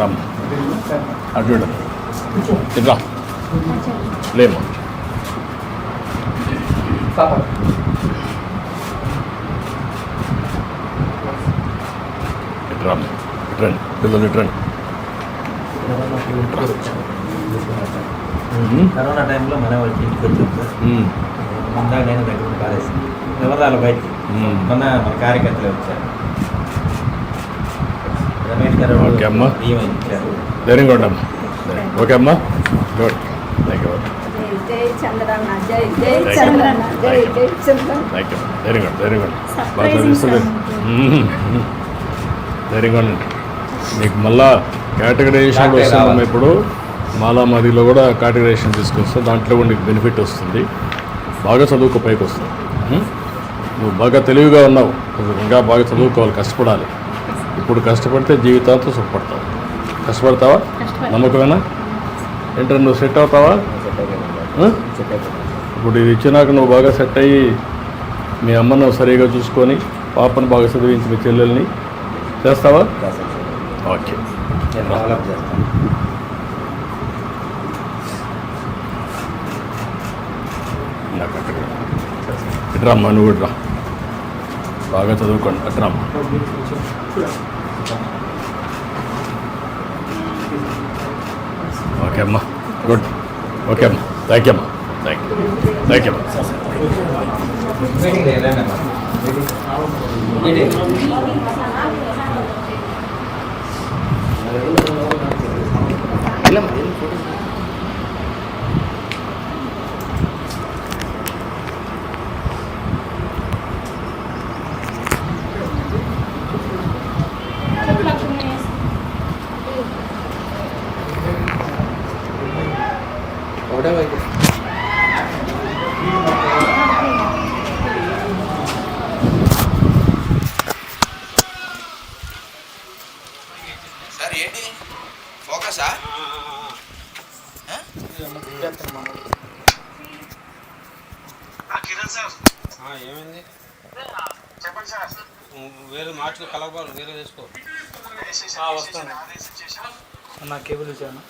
రామ్ అటు ఇట్లా లేమా రామ్ ఇట్రండి పిల్లలు ఇట్రండి. కరోనా టైంలో మన వాళ్ళకి ఇంటికి వచ్చాం సార్. ముందా నేను దగ్గర పారేసింది ఎవరు బయటికి మన కార్యకర్తలు వచ్చారు. రమేష్ గారు ఓకే అమ్మా, ఇచ్చారు. ధైర్యంగా ఉండమ్మా. ఓకే అమ్మా, గుడ్, థ్యాంక్ యూ. ధైర్యంగా బాగా చదివిస్తుంది. ధైర్యంగా ఉండండి. మీకు మళ్ళా కేటగరైజేషన్ వస్తుందమ్మా. ఇప్పుడు మాలామాదిలో కూడా కేటగరైజేషన్ తీసుకొస్తే దాంట్లో కూడా నీకు బెనిఫిట్ వస్తుంది. బాగా చదువుకో పైకి వస్తుంది. నువ్వు బాగా తెలివిగా ఉన్నావు, ఇంకా బాగా చదువుకోవాలి, కష్టపడాలి. ఇప్పుడు కష్టపడితే జీవితాంతం సుఖపడతావు. కష్టపడతావా? నమ్మకమేనా? ఏంటంటే నువ్వు సెట్ అవుతావా? ఇప్పుడు ఇది ఇచ్చినాక నువ్వు బాగా సెట్ అయ్యి మీ అమ్మను సరిగా చూసుకొని పాపను బాగా చదివించి మీ చెల్లెల్ని చేస్తావా? ఓకే, ఇట్రామ్మా, నువ్వు ఇట్రా, బాగా చదువుకోండి. అట్రామ్మా. ఓకే అమ్మా, గుడ్. ఓకే అమ్మా, థ్యాంక్ యూ అమ్మా, థ్యాంక్ యూ అమ్మా. సార్ ఏంటి ఫోకసా? ఏమైంది చెప్పండి సార్. వేరే మార్చుకో, కలర్ బాల్ వేరే వేసుకో. వస్తాను. నా కేబుల్ ఇచ్చాను.